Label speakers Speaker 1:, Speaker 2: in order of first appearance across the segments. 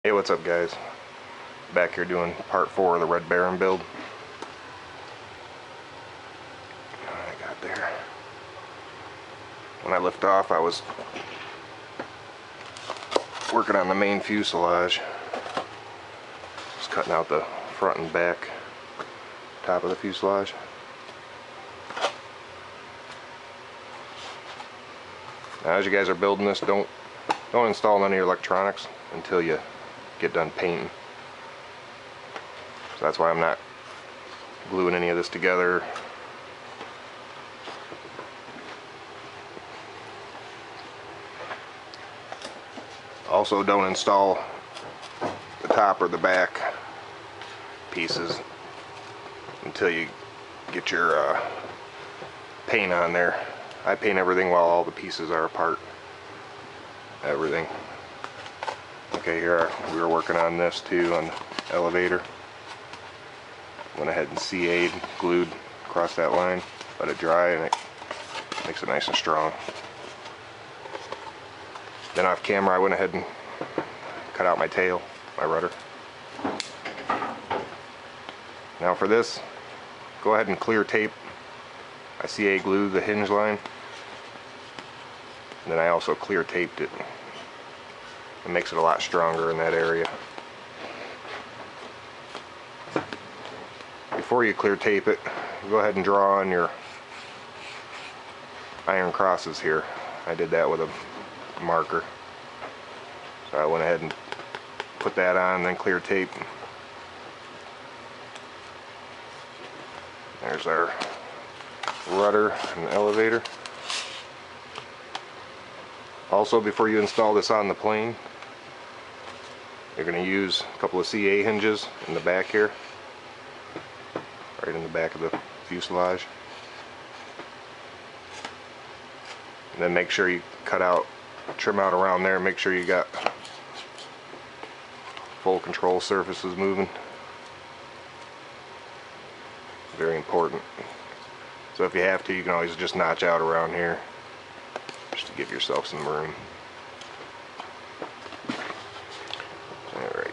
Speaker 1: Hey, what's up guys? Back here doing part 4 of the Red Baron build. I got there. When I lift off, I was working on the main fuselage. Just cutting out the front and back top of the fuselage. Now, as you guys are building this, don't install none of your electronics until you get done painting. So that's why I'm not gluing any of this together. Also, don't install the top or the back pieces until you get your paint on there. I paint everything while all the pieces are apart. Everything. Okay, here we were working on this too, on the elevator. Went ahead and CA'd, glued across that line, let it dry, and it makes it nice and strong. Then off camera I went ahead and cut out my tail, my rudder. Now for this, go ahead and clear tape. I CA glued the hinge line, and then I also clear taped it. It makes it a lot stronger in that area. Before you clear tape it, go ahead and draw on your iron crosses here. I did that with a marker. So I went ahead and put that on, then clear tape. There's our rudder and elevator. Also, before you install this on the plane, you're going to use a couple of CA hinges in the back here, right in the back of the fuselage. And then make sure you trim out around there, make sure you got full control surfaces moving. Very important. So if you have to, you can always just notch out around here, just to give yourself some room. Alright.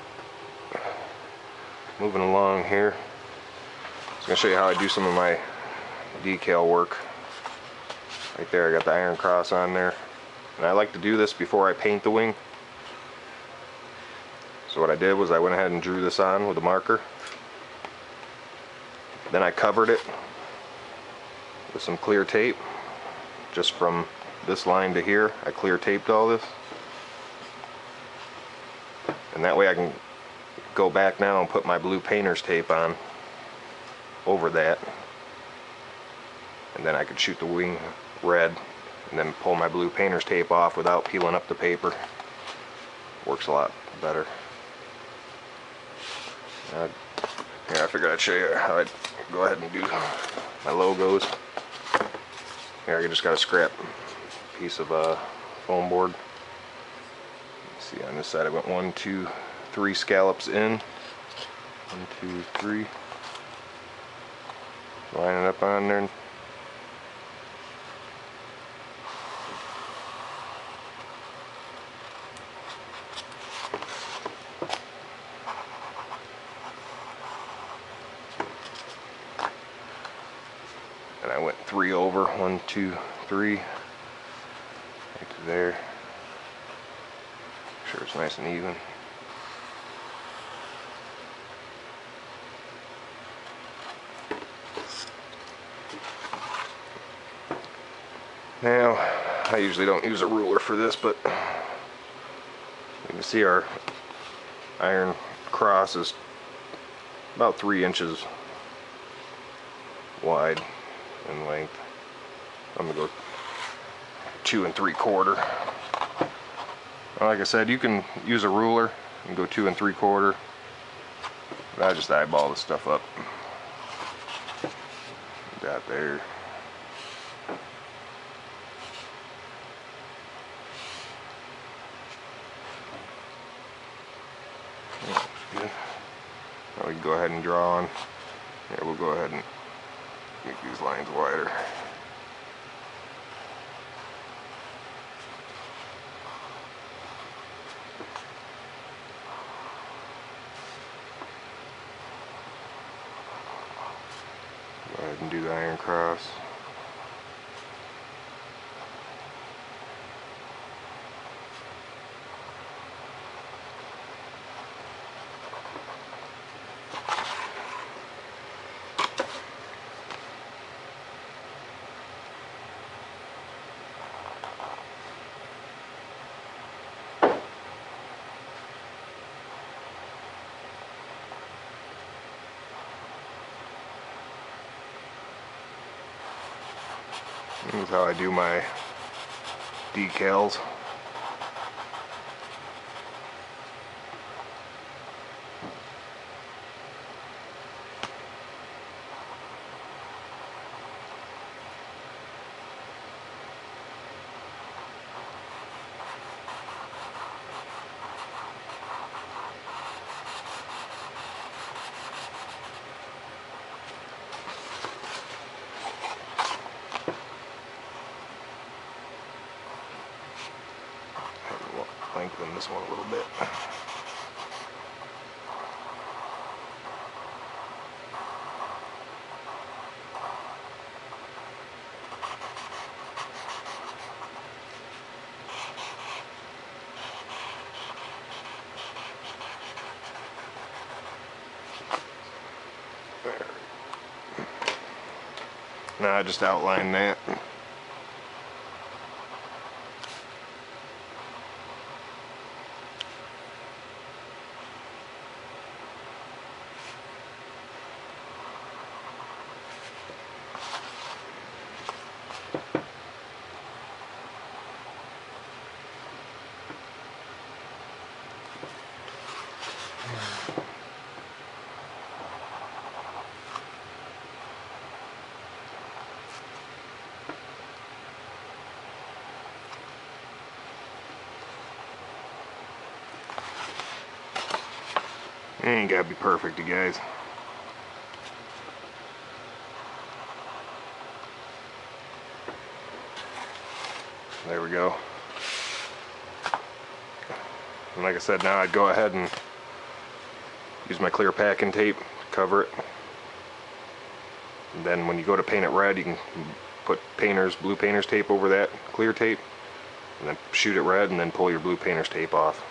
Speaker 1: Moving along here. I was going to show you how I do some of my decal work. Right there, I got the iron cross on there. And I like to do this before I paint the wing. So what I did was I went ahead and drew this on with a marker. Then I covered it with some clear tape. Just from this line to here, I clear taped all this. And that way I can go back now and put my blue painter's tape on over that. And then I could shoot the wing red and then pull my blue painter's tape off without peeling up the paper. Works a lot better. Yeah, I figured I'd show you how I'd go ahead and do my logos. Here, I just got a scrap piece of foam board. See, on this side I went 1, 2, 3 scallops in. 1, 2, 3. Line it up on there. And I went 3 over. 1, 2, 3. Right to there. Make sure it's nice and even. Now, I usually don't use a ruler for this, but you can see our iron cross is about 3 inches wide in length. I'm gonna go 2 3/4. Like I said, you can use a ruler and go 2 3/4. But I just eyeball this stuff up. That there. Good. Now we can go ahead and draw on. Here, we'll go ahead and make these lines wider. ahead and do the iron cross. This is how I do my decals. Lengthen this one a little bit. There. Now I just outline that. It ain't gotta be perfect, you guys. There we go. And like I said, now I'd go ahead and use my clear packing tape, cover it. And then when you go to paint it red, you can put blue painter's tape over that clear tape, and then shoot it red, and then pull your blue painter's tape off.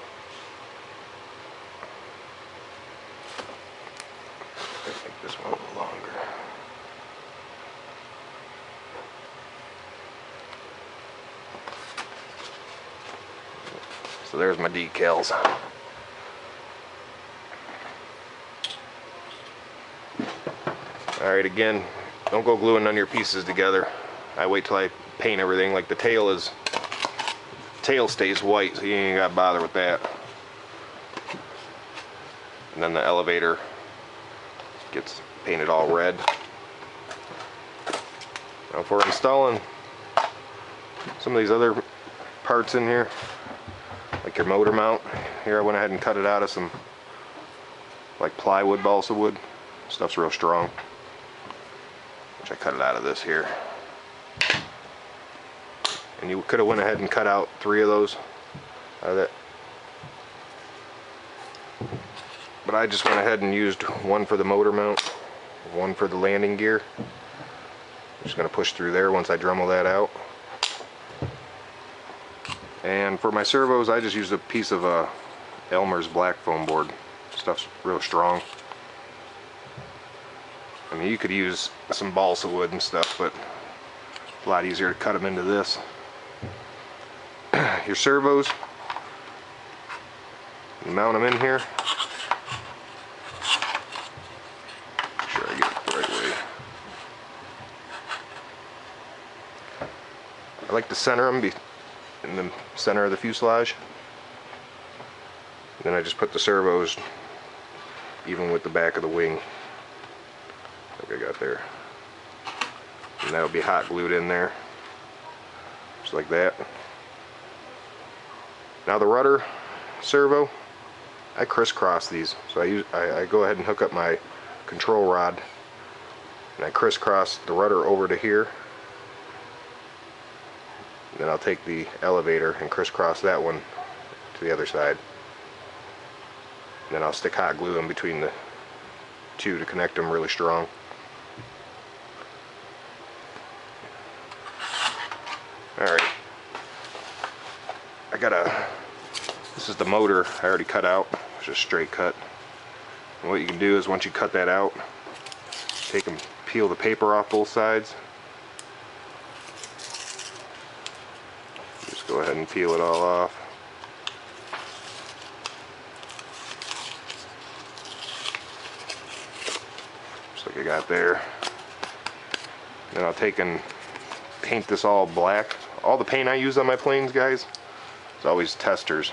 Speaker 1: Make this one a little longer. So there's my decals. Alright, again, don't go gluing none of your pieces together. I wait till I paint everything. Like the tail stays white, so you ain't gotta bother with that. And then the elevator gets painted all red. Now for installing some of these other parts in here, like your motor mount, here I went ahead and cut it out of some like plywood, balsa wood. Stuff's real strong, which I cut it out of this here. And you could have went ahead and cut out 3 of those out of that, but I just went ahead and used one for the motor mount, one for the landing gear. I'm just going to push through there once I Dremel that out. And for my servos, I just used a piece of Elmer's black foam board. Stuff's real strong. I mean, you could use some balsa wood and stuff, but it's a lot easier to cut them into this. Your servos, you mount them in here. Make sure I get it the right way. I like to center them in the center of the fuselage. Then I just put the servos even with the back of the wing, like I got there. And that'll be hot glued in there, just like that. Now the rudder servo, I crisscross these. So I go ahead and hook up my control rod, and I crisscross the rudder over to here. And then I'll take the elevator and crisscross that one to the other side. And then I'll stick hot glue in between the two to connect them really strong. this is the motor I already cut out. It's just straight cut. And what you can do is once you cut that out, take and peel the paper off both sides. Just go ahead and peel it all off. Just like I got there. Then I'll take and paint this all black. All the paint I use on my planes, guys, is always testers.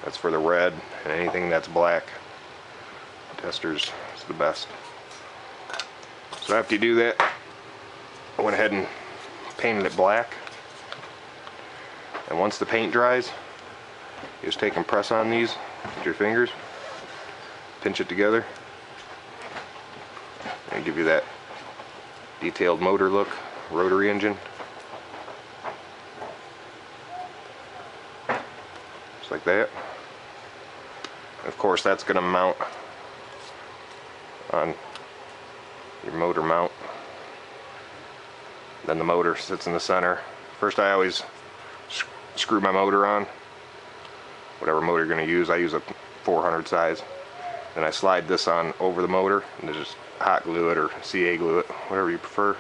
Speaker 1: That's for the red, and anything that's black, testers is the best. So after you do that, I went ahead and painted it black. And once the paint dries, you just take and press on these with your fingers, pinch it together, and give you that detailed motor look, rotary engine. Just like that. Of course, that's going to mount on your motor mount. Then the motor sits in the center. First, I always screw my motor on. Whatever motor you're going to use, I use a 400 size. Then I slide this on over the motor and just hot glue it or CA glue it, whatever you prefer.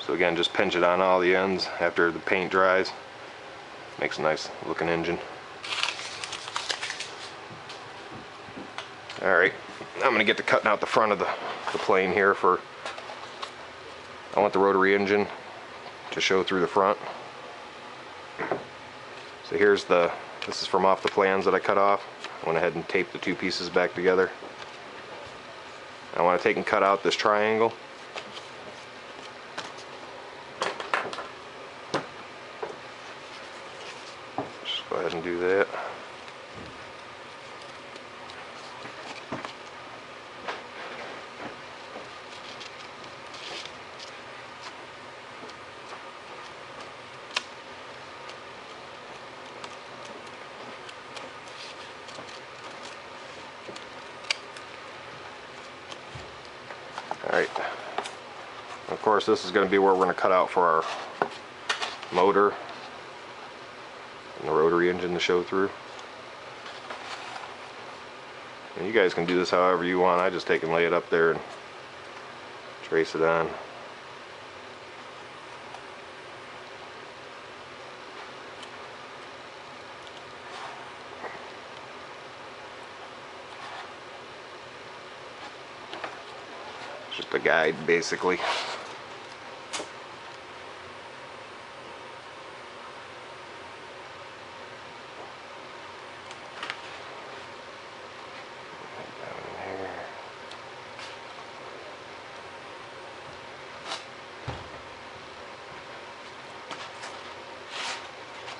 Speaker 1: So again, just pinch it on all the ends after the paint dries. Makes a nice looking engine. Alright, I'm going to get to cutting out the front of the plane here. I want the rotary engine to show through the front. So here's this is from off the plans that I cut off. I went ahead and taped the two pieces back together. I want to take and cut out this triangle. Just go ahead and do that. Alright, of course this is going to be where we're going to cut out for our motor and the rotary engine to show through. And you guys can do this however you want. I just take and lay it up there and trace it on. Just a guide, basically.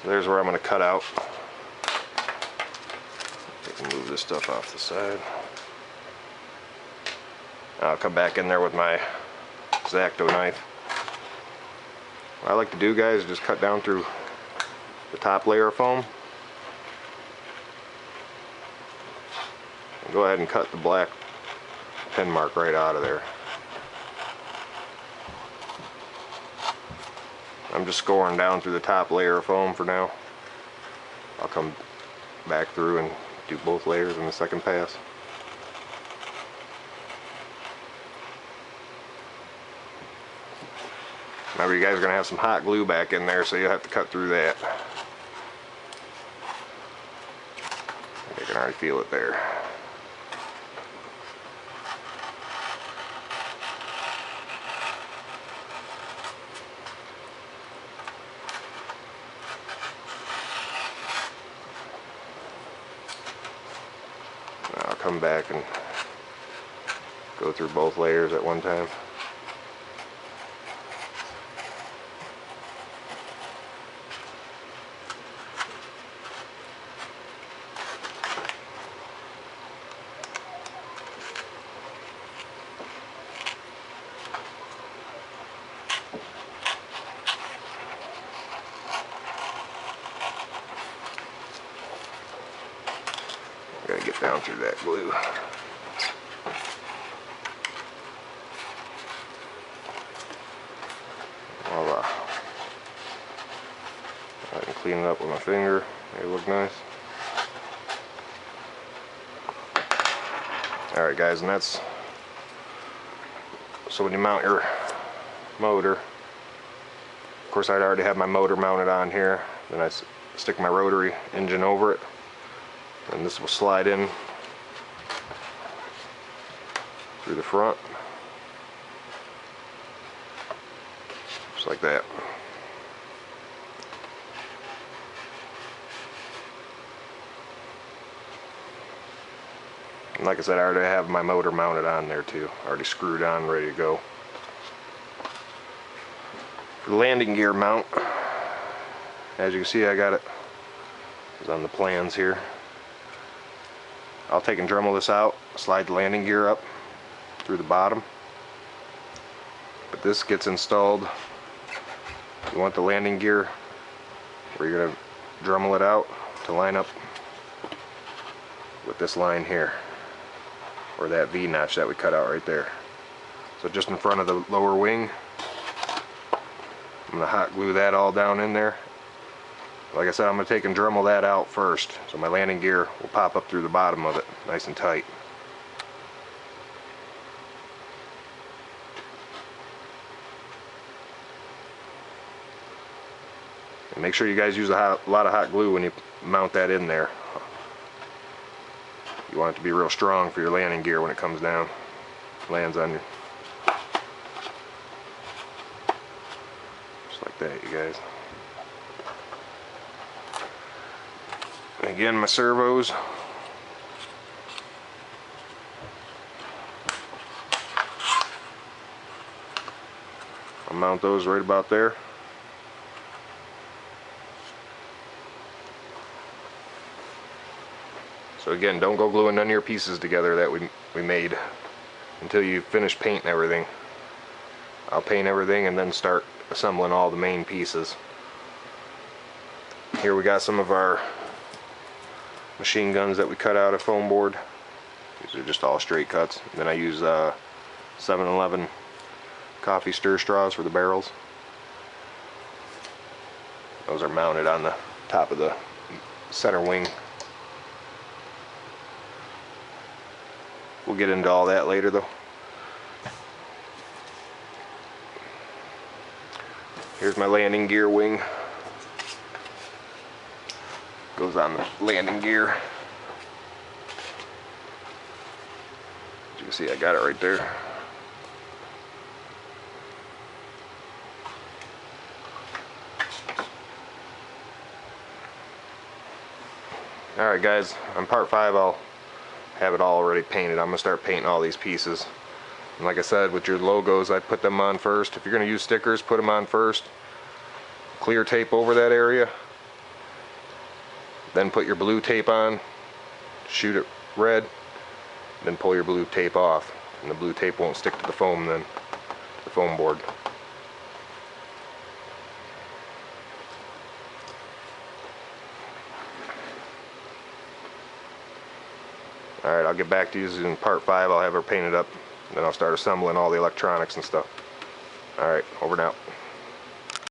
Speaker 1: So there's where I'm going to cut out. I can move this stuff off the side. I'll come back in there with my X-Acto knife. What I like to do, guys, is just cut down through the top layer of foam. And go ahead and cut the black pin mark right out of there. I'm just scoring down through the top layer of foam for now. I'll come back through and do both layers in the second pass. Remember, you guys are going to have some hot glue back in there, so you'll have to cut through that. You can already feel it there. I'll come back and go through both layers at one time. Gotta get down through that glue. I can clean it up with my finger. They look nice. Alright guys, and that's so when you mount your motor, of course I'd already have my motor mounted on here, then I stick my rotary engine over it, and this will slide in through the front, just like that. And like I said, I already have my motor mounted on there too, already screwed on, ready to go. For the landing gear mount, as you can see, I got it on the plans here. I'll take and Dremel this out, slide the landing gear up through the bottom. But this gets installed. You want the landing gear where you're going to Dremel it out to line up with this line here, or that V-notch that we cut out right there. So just in front of the lower wing, I'm going to hot glue that all down in there. Like I said, I'm going to take and Dremel that out first, so my landing gear will pop up through the bottom of it, nice and tight. And make sure you guys use a lot of hot glue when you mount that in there. You want it to be real strong for your landing gear when it comes down, lands on you. Just like that, you guys. And again, my servos. I'll mount those right about there. So again, don't go gluing none of your pieces together that we made until you finish painting everything. I'll paint everything and then start assembling all the main pieces. Here we got some of our machine guns that we cut out of foam board. These are just all straight cuts. And then I use 7-Eleven coffee stir straws for the barrels. Those are mounted on the top of the center wing. We'll get into all that later though. Here's my landing gear wing. Goes on the landing gear. As you can see, I got it right there. Alright guys, on part 5 I'll have it all already painted. I'm going to start painting all these pieces. And like I said, with your logos, I put them on first. If you're going to use stickers, put them on first. Clear tape over that area. Then put your blue tape on. Shoot it red. Then pull your blue tape off. And the blue tape won't stick to the foam then. The foam board. Alright, I'll get back to you in part 5. I'll have her painted up. Then I'll start assembling all the electronics and stuff. Alright, over and out.